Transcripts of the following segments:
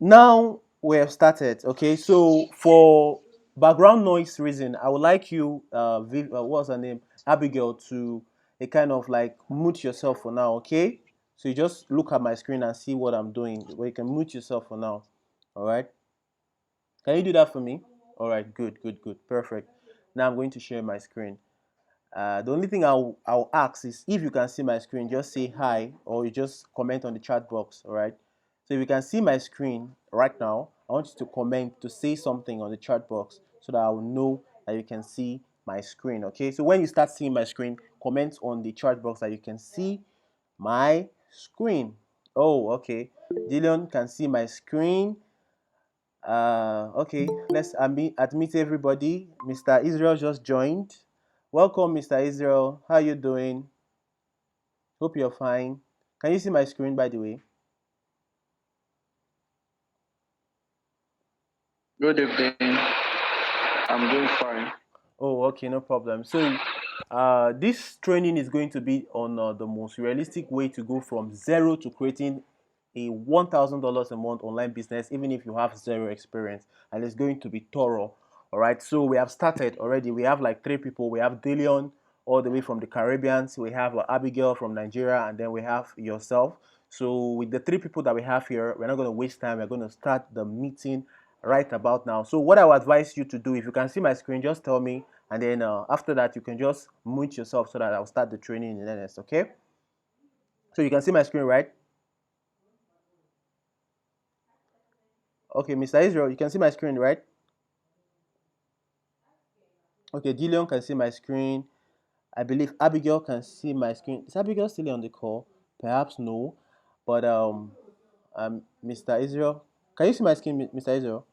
Now we have started. Okay, so for background noise reason, I would like you, what's her name, Abigail, to a kind of like mute yourself for now. Okay, so you just look at my screen and see what I'm doing. Where you can mute yourself for now. All right, can you do that for me? All right, good, good, good, perfect. Now I'm going to share my screen. The only thing I'll ask is if you can see my screen, just say hi or you just comment on the chat box. All right. So if you can see my screen right now, I want you to comment to say something on the chat box so that I will know that you can see my screen. Okay. So when you start seeing my screen, comment on the chat box that you can see my screen. Oh, okay. Dillion can see my screen. Okay, let's admit everybody. Mr. Israel just joined. Welcome, Mr. Israel. How you doing? Hope you're fine. Can you see my screen, by the way? Good evening. I'm doing fine. Oh, okay, no problem. So, this training is going to be on the most realistic way to go from zero to creating a $1,000 a month online business, even if you have zero experience, and it's going to be thorough. All right. So we have started already. We have like three people. We have Dillion all the way from the Caribbean. We have Abigail from Nigeria, and then we have yourself. So with the three people that we have here, we're not going to waste time. We're going to start the meeting right about now. So what I would advise you to do, if you can see my screen, just tell me, and then after that you can just mute yourself so that I'll start the training in earnest. Okay? So you can see my screen, right? Okay, Mr. Israel, you can see my screen, right? Okay, Dillion can see my screen. I believe Abigail can see my screen. Is Abigail still on the call? Perhaps no, but Mr. Israel, can you see my screen, Mr. Israel?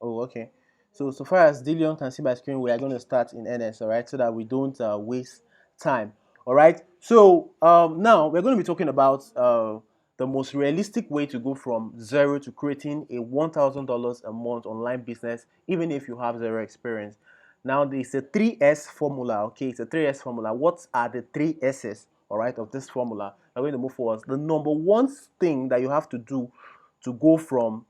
Oh, okay. So far as Dillion can see my screen, we are going to start in earnest, all right, so that we don't waste time. All right. So now we're going to be talking about the most realistic way to go from zero to creating a $1,000 a month online business, even if you have zero experience. Now there's a 3S formula. Okay, it's a 3S formula. What are the three S's? All right, of this formula. I'm going to move forward. The number one thing that you have to do to go from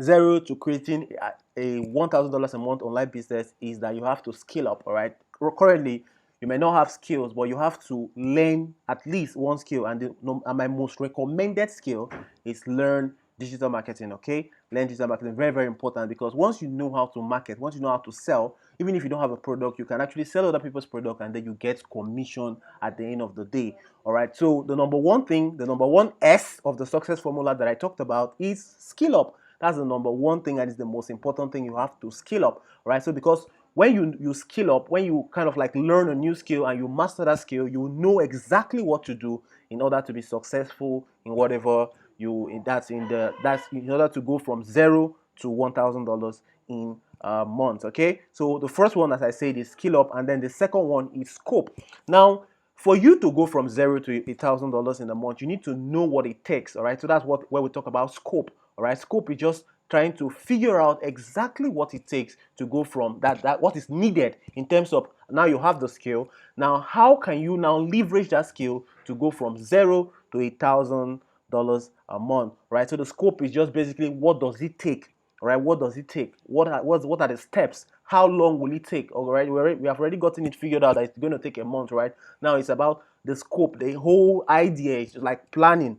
zero to creating a $1,000 a month online business is that you have to scale up. All right. Currently, you may not have skills, but you have to learn at least one skill. And my most recommended skill is learn digital marketing. Okay, learn digital marketing, very very important, because once you know how to market, once you know how to sell, even if you don't have a product, you can actually sell other people's product and then you get commission at the end of the day. All right. So the number one thing, the number one S of the success formula that I talked about is skill up. That's the number one thing, and is the most important thing. You have to skill up, right? So because when you skill up, when you kind of like learn a new skill and you master that skill, you know exactly what to do in order to be successful in whatever you in that's in order to go from zero to $1,000 in a month. Okay, so the first one, as I said, is skill up, and then the second one is scope. Now, for you to go from zero to $1,000 in a month, you need to know what it takes. All right, so that's what where we talk about scope. All right, scope is just trying to figure out exactly what it takes to go from that what is needed in terms of now you have the skill. Now, how can you now leverage that skill to go from zero to $1,000 a month? Right. So the scope is just basically what does it take. All right, what does it take? What are the steps? How long will it take? All right, we have already gotten it figured out that it's going to take a month. Right now, it's about the scope. The whole idea is like planning.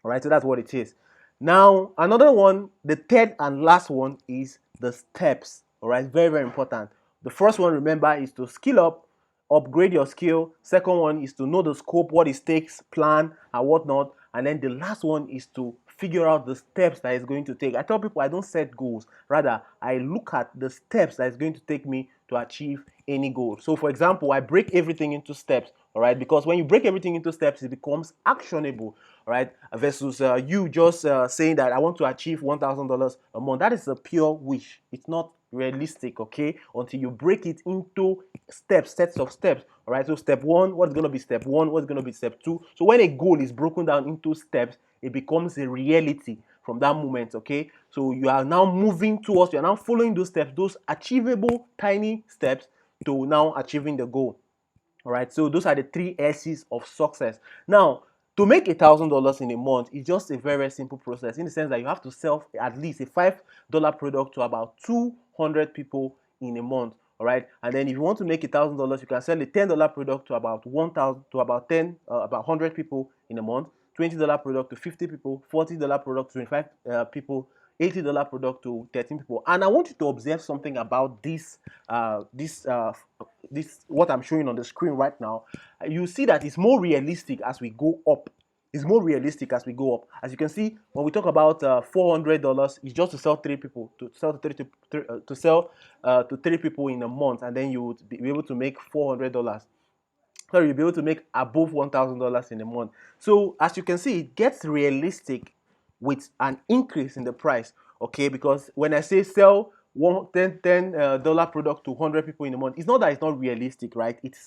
All right, so that's what it is. Now, another one, the third and last one is the steps. All right, very, very important. The first one, remember, is to skill up, upgrade your skill. Second one is to know the scope, what it takes, plan, and whatnot. And then the last one is to figure out the steps that it's going to take. I tell people I don't set goals. Rather, I look at the steps that it's going to take me to achieve any goal. So, for example, I break everything into steps. All right, because when you break everything into steps, it becomes actionable. All right, versus you just saying that I want to achieve $1,000 a month. That is a pure wish. It's not realistic, okay, until you break it into steps, sets of steps. All right, so step one, what's going to be step one, what's going to be step two. So when a goal is broken down into steps, it becomes a reality from that moment. Okay, so you are now moving towards, you are now following those steps, those achievable tiny steps, to now achieving the goal. All right, so those are the three S's of success. Now, To make $1,000 in a month is just a very simple process, in the sense that you have to sell at least a $5 product to about 200 people in a month. All right, and then if you want to make $1,000, you can sell a $10 product to about 1,000 to about 10 about 100 people in a month, $20 product to 50 people, $40 product to 25 people, $80 product to 13 people. And I want you to observe something about this what I'm showing on the screen right now. You see that it's more realistic as we go up. It's more realistic as we go up. As you can see, when we talk about $400, it's just to sell three people, to three people in a month, and then you would be able to make $400. Sorry, you'll be able to make above $1,000 in a month. So as you can see, it gets realistic with an increase in the price. Okay, because when I say sell $10 product to 100 people in a month, it's not that it's not realistic, right? It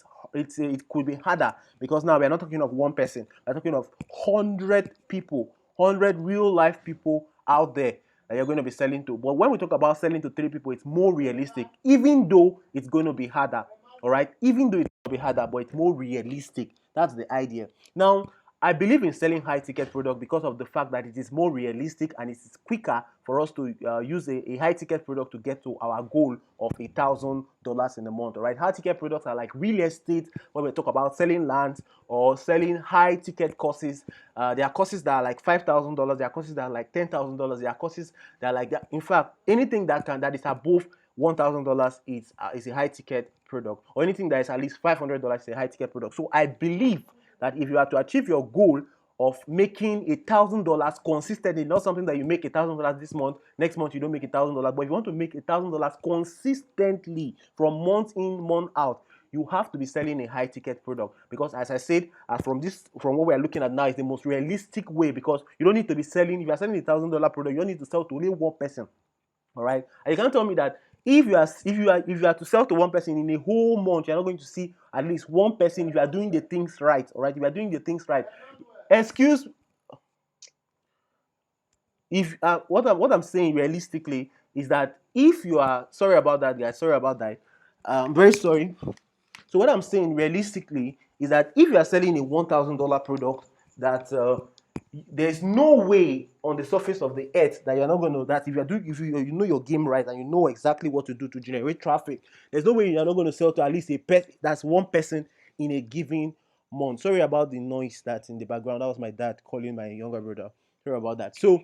could be harder, because now we're not talking of one person, we're talking of 100 people, 100 real life people out there that you're going to be selling to. But when we talk about selling to three people, it's more realistic, even though it's going to be harder. All right, even though it's going to be harder, but it's more realistic. That's the idea. Now, I believe in selling high ticket product because of the fact that it is more realistic and it is quicker for us to use a high ticket product to get to our goal of $1,000 in a month. All right, high ticket products are like real estate, when we talk about selling land or selling high ticket courses. There are courses that are like $5,000. There are courses that are like $10,000. There are courses that are like that. In fact, anything that is above $1,000 is a high ticket product, or anything that is at least $500 is a high ticket product. So I believe that if you are to achieve your goal of making $1,000 consistently, not something that you make $1,000 this month, next month you don't make $1,000, but if you want to make $1,000 consistently from month in, month out, you have to be selling a high ticket product. Because as I said, from what we are looking at now, is the most realistic way, because you don't need to be selling, if you are selling $1,000 product, you don't need to sell to only one person. All right, and you can't tell me that if you are to sell to one person in a whole month, you're not going to see at least one person if you are doing the things right. All right, if you are doing the things right. Excuse, if what I'm saying realistically is that if you are, sorry about that, guys, sorry about that, I'm very sorry. So what I'm saying realistically is that if you are selling a $1,000 product, that there's no way on the surface of the earth that you're not going to, that if you know your game right and you know exactly what to do to generate traffic, there's no way you're not going to sell to at least that's one person in a given month. Sorry about the noise that's in the background. That was my dad calling my younger brother. Sorry about that. So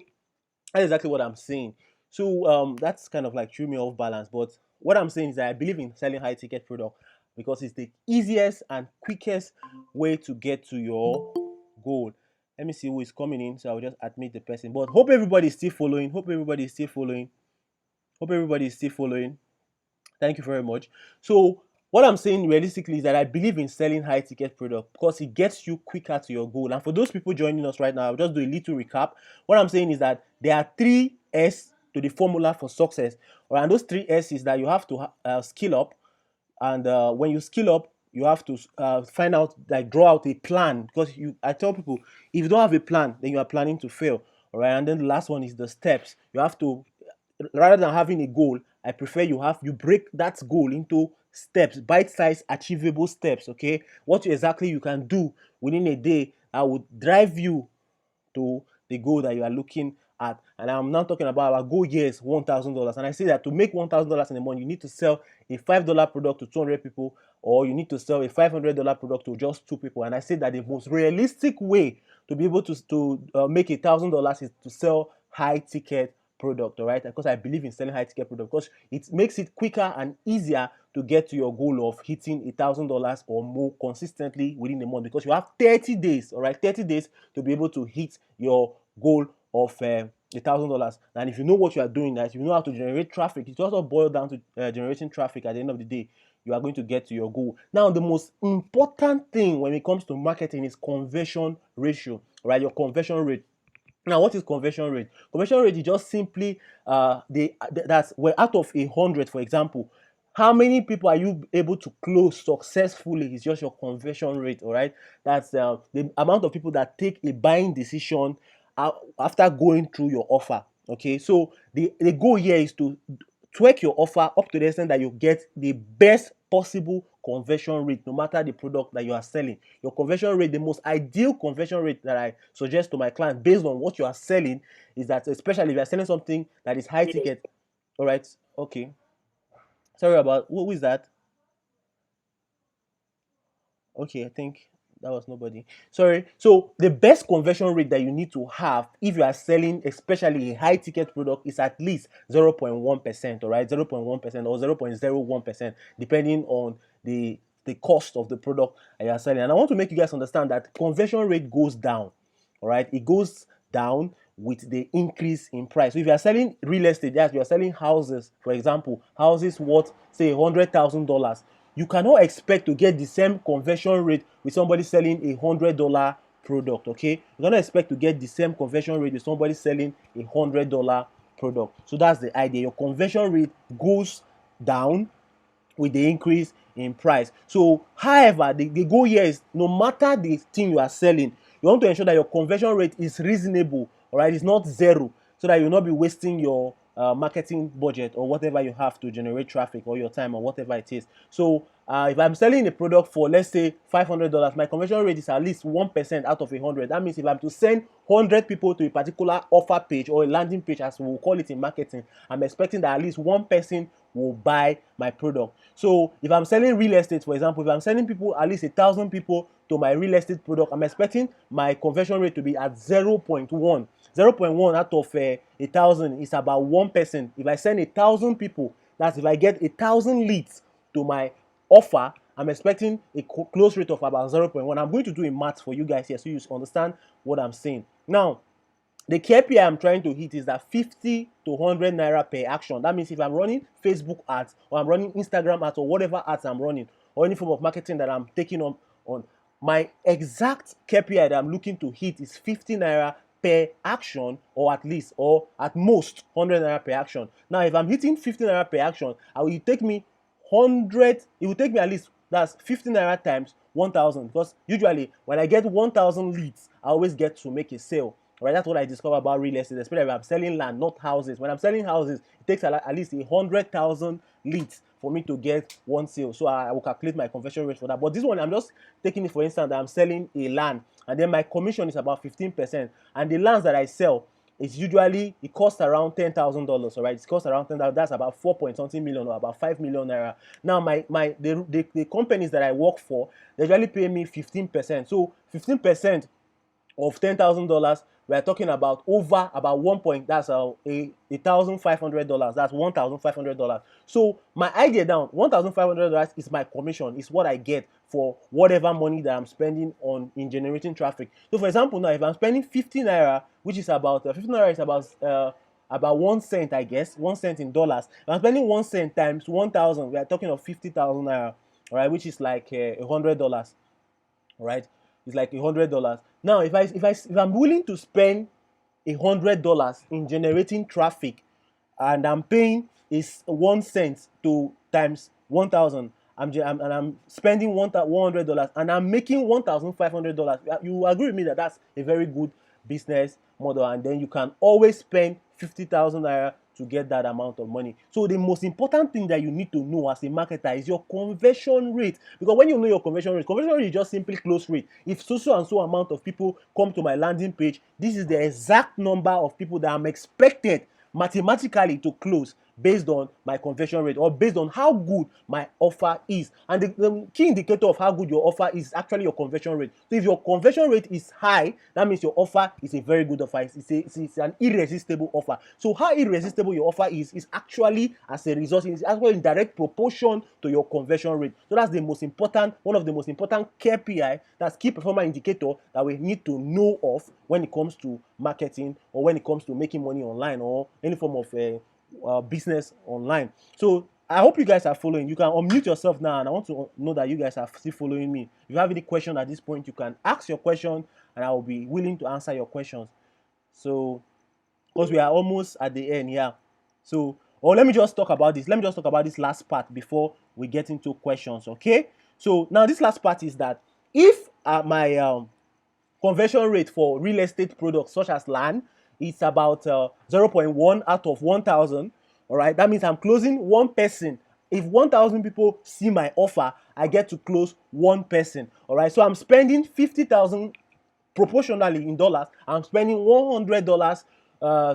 that's exactly what I'm saying. So that's kind of like threw me off balance. But what I'm saying is that I believe in selling high ticket product because it's the easiest and quickest way to get to your goal. Let me see who is coming in, so I'll just admit the person. But hope everybody is still following. Hope everybody is still following. Hope everybody is still following. Thank you very much. So what I'm saying realistically is that I believe in selling high ticket product because it gets you quicker to your goal. And for those people joining us right now, I'll just do a little recap. What I'm saying is that there are 3S to the formula for success. Right? And those 3S is that you have to skill up. And when you skill up, you have to find out, like draw out a plan. Because I tell people, if you don't have a plan, then you are planning to fail. All right. And then the last one is the steps. You have to, rather than having a goal, I prefer you break that goal into steps, bite-sized achievable steps. Okay, what exactly you can do within a day that would drive you to the goal that you are looking at. And I'm not talking about our goal here is $1,000. And I say that to make $1,000 in a month, you need to sell a $5 product to 200 people, or you need to sell a $500 product to just 2 people. And I say that the most realistic way to be able to make $1,000 is to sell high ticket product. All right, because I believe in selling high ticket product because it makes it quicker and easier to get to your goal of hitting $1,000 or more consistently within a month, because you have 30 days. All right, 30 days to be able to hit your goal of $1,000. And if you know what you are doing, that if you know how to generate traffic, it also boils down to generating traffic. At the end of the day, you are going to get to your goal. Now, the most important thing when it comes to marketing is conversion ratio. Right, your conversion rate. Now, what is conversion rate? Conversion rate is just simply that's where out of 100, for example, how many people are you able to close successfully is just your conversion rate. All right, that's the amount of people that take a buying decision after going through your offer. Okay, so the goal here is to tweak your offer up to the extent that you get the best possible conversion rate, no matter the product that you are selling. Your conversion rate, the most ideal conversion rate that I suggest to my client based on what you are selling is that, especially if you are selling something that is high ticket. All right, okay. Sorry about who is that? Okay, I think that was nobody. Sorry. So the best conversion rate that you need to have if you are selling, especially a high ticket product, is at least 0.1%, all right? 0.1% or 0.01%, depending on the cost of the product that you are selling. And I want to make you guys understand that conversion rate goes down, all right? It goes down with the increase in price. So if you are selling real estate, yes, you are selling houses, for example, houses worth say $100,000, you cannot expect to get the same conversion rate with somebody selling $100 product. Okay, you cannot expect to get the same conversion rate with somebody selling $100 product. So that's the idea. Your conversion rate goes down with the increase in price. So however, the goal here is, no matter the thing you are selling, you want to ensure that your conversion rate is reasonable, all right? It's not zero, so that you'll not be wasting your marketing budget or whatever you have to generate traffic, or your time, or whatever it is. So if I'm selling a product for, let's say, $500, my conversion rate is at least 1% out of 100. That means if I'm to send 100 people to a particular offer page or a landing page, as we'll call it in marketing, I'm expecting that at least one person will buy my product. So if I'm selling real estate, for example, if I'm sending people, at least 1,000 people to my real estate product, I'm expecting my conversion rate to be at 0.1. 0.1 out of 1,000 is about 1%. If I send 1,000 people, that's if I get 1,000 leads to my offer, I'm expecting a close rate of about 0.1. I'm going to do a math for you guys here so you understand what I'm saying. Now, the KPI I'm trying to hit is that 50 to 100 naira per action. That means if I'm running Facebook ads, or I'm running Instagram ads, or whatever ads I'm running, or any form of marketing that I'm taking on my exact KPI that I'm looking to hit is 50 naira per action, or at least, or at most 100 naira per action. Now, if I'm hitting 50 naira per action, it will take me at least, that's 50 naira times 1,000, because usually when I get 1,000 leads, I always get to make a sale. Right, that's what I discovered about real estate, especially if I'm selling land, not houses. When I'm selling houses, it takes at least 100,000 leads for me to get one sale. So I will calculate my conversion rate for that. But this one, I'm just taking it for instance that I'm selling a land, and then my commission is about 15%. And the lands that I sell, it costs around $10,000, all right? It costs around 10,000. That's about 4 point something million, or about 5 million naira. Now, the companies that I work for, they usually pay me 15%. So 15% of $10,000, we are talking about over about 1 point, that's $1,500. That's $1,500. So my idea down, $1,500 is my commission, is what I get for whatever money that I'm spending on in generating traffic. So for example, now if I'm spending 50 naira, which is about 50 naira is about 1 cent, I guess, 1 cent in dollars. If I'm spending 1 cent times 1,000, we are talking of 50,000 naira, all right, which is like $100, right? It's like $100. Now, if I'm willing to spend $100 in generating traffic, and I'm paying is 1 cent to times 1,000, I'm spending $100, and I'm making $1,500. You agree with me that that's a very good business model, and then you can always spend 50,000 naira to get that amount of money. So the most important thing that you need to know as a marketer is your conversion rate, because when you know your conversion rate is just simply close rate. If so and so amount of people come to my landing page, this is the exact number of people that I'm expected mathematically to close based on my conversion rate, or based on how good my offer is. And the key indicator of how good your offer is actually your conversion rate. So if your conversion rate is high, that means your offer is a very good offer. It's an irresistible offer. So how irresistible your offer is actually as a result, it's actually in direct proportion to your conversion rate. So that's one of the most important KPI, that's key performance indicator, that we need to know of when it comes to marketing, or when it comes to making money online, or any form of business online. So I hope you guys are following. You can unmute yourself now, and I want to know that you guys are still following me. If you have any question at this point, you can ask your question, and I will be willing to answer your questions. So, because we are almost at the end here. So, let me just talk about this. Let me just talk about this last part before we get into questions, okay? So now this last part is that if my conversion rate for real estate products such as land is about 0.1 out of 1,000, all right, that means I'm closing one person If 1,000 people see my offer, I get to close one person. All right, so I'm spending 50,000 proportionally in dollars. I'm spending $100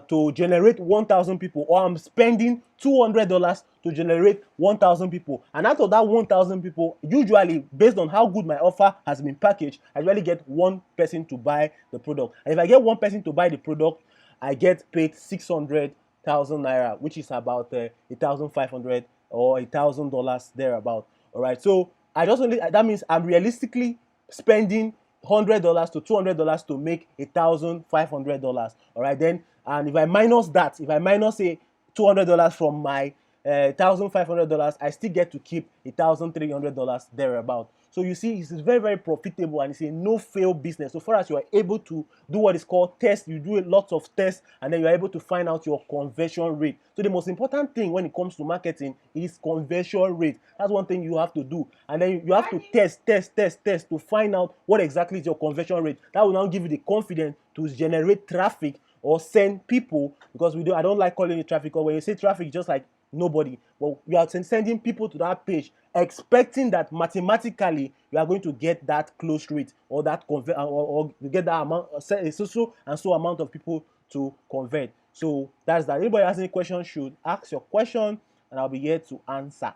to generate 1,000 people, or I'm spending $200 to generate 1,000 people. And out of that 1,000 people, usually based on how good my offer has been packaged, I usually get one person to buy the product. And if I get one person to buy the product, I get paid 600,000 naira, which is about 1,500 or $1,000 thereabout. All right, so I just only, that means I'm realistically spending $100 to $200 to make $1,500. All right, then, and if I minus that, if I minus say $200 from my $1,500, I still get to keep $1,300 thereabout. So you see, it's very, very profitable, and it's a no-fail business. So far as you are able to do what is called test, you do a lot of tests, and then you are able to find out your conversion rate. So the most important thing when it comes to marketing is conversion rate. That's one thing you have to do, and then you have to test to find out what exactly is your conversion rate. That will now give you the confidence to generate traffic or send people, because I don't like calling it traffic, or when you say traffic, just like nobody. Well, you are sending people to that page expecting that mathematically you are going to get that close rate, or that convert, or get that amount, so and so amount of people to convert. So that's that. Anybody has any questions should ask your question, and I'll be here to answer.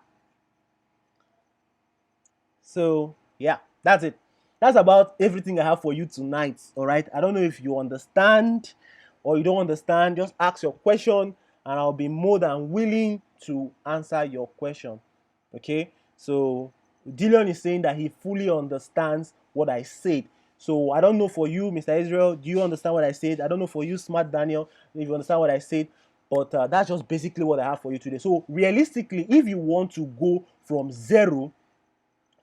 So yeah, that's it. That's about everything I have for you tonight. All right, I don't know if you understand or you don't understand. Just ask your question, and I'll be more than willing to answer your question. Okay, so Dillion is saying that he fully understands what I said. So I don't know for you, Mr. Israel, do you understand what I said? I don't know for you, Smart Daniel, if you understand what I said. But that's just basically what I have for you today. So realistically, if you want to go from zero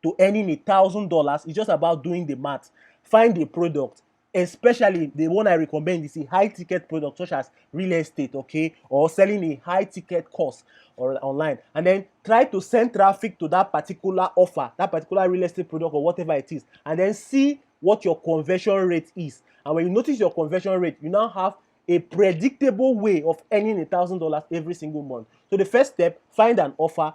to earning $1,000, it's just about doing the math. Find a product, especially the one I recommend is a high ticket product such as real estate, okay, or selling a high ticket course or online, and then try to send traffic to that particular offer, that particular real estate product or whatever it is, and then see what your conversion rate is. And when you notice your conversion rate, you now have a predictable way of earning $1,000 every single month. So the first step, find an offer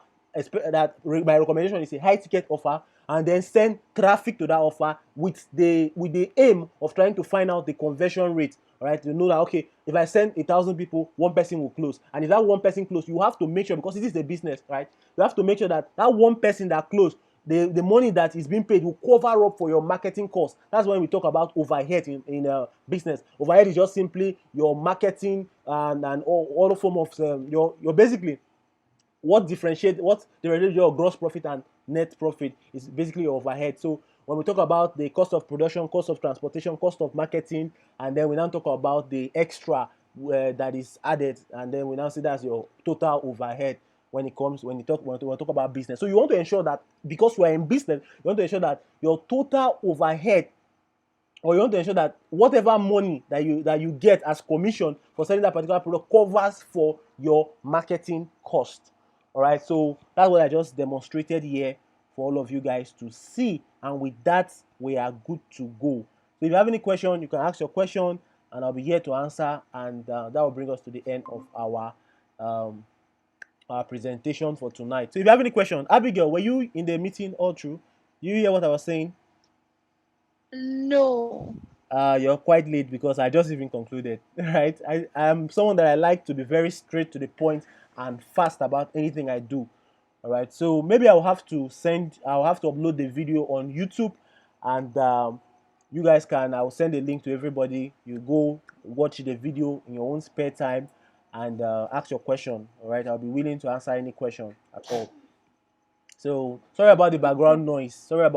that my recommendation is a high ticket offer, and then send traffic to that offer with the aim of trying to find out the conversion rate. All right, you know that okay, if I send 1,000 people, one person will close, and if that one person close, you have to make sure, because it is a business, right? You have to make sure that that one person that closed, the money that is being paid will cover up for your marketing costs. That's when we talk about overhead in business. Overhead is just simply your marketing and all the form of your basically what differentiates your gross profit and net profit is basically your overhead. So when we talk about the cost of production, cost of transportation, cost of marketing, and then we now talk about the extra that is added, and then we now see that's your total overhead when we talk about business. So you want to ensure that because you are in business, you want to ensure that your total overhead, or you want to ensure that whatever money that you get as commission for selling that particular product covers for your marketing cost. All right, so that's what I just demonstrated here for all of you guys to see, and with that we are good to go. So if you have any question, you can ask your question, and I'll be here to answer, and that will bring us to the end of our presentation for tonight. So if you have any question, Abigail, were you in the meeting all through? You hear what I was saying? No. You're quite late because I just even concluded, right? I'm someone that I like to be very straight to the point and fast about anything I do. All right, so maybe I'll have to upload the video on YouTube, and you guys I'll send a link to everybody. You go watch the video in your own spare time and ask your question. All right, I'll be willing to answer any question at all. So sorry about the background noise. That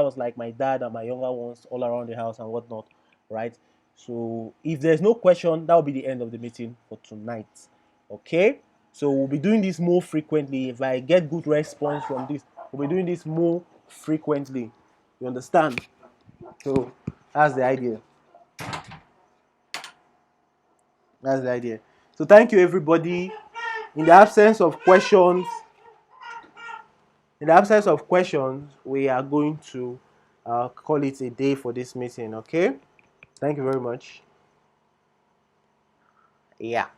was like my dad and my younger ones all around the house and whatnot, right? So if there's no question, that will be the end of the meeting for tonight. Okay. So we'll be doing this more frequently. If I get good response from this, we'll be doing this more frequently. You understand? So that's the idea. That's the idea. So thank you, everybody. In the absence of questions, we are going to call it a day for this meeting. Okay. Thank you very much. Yeah.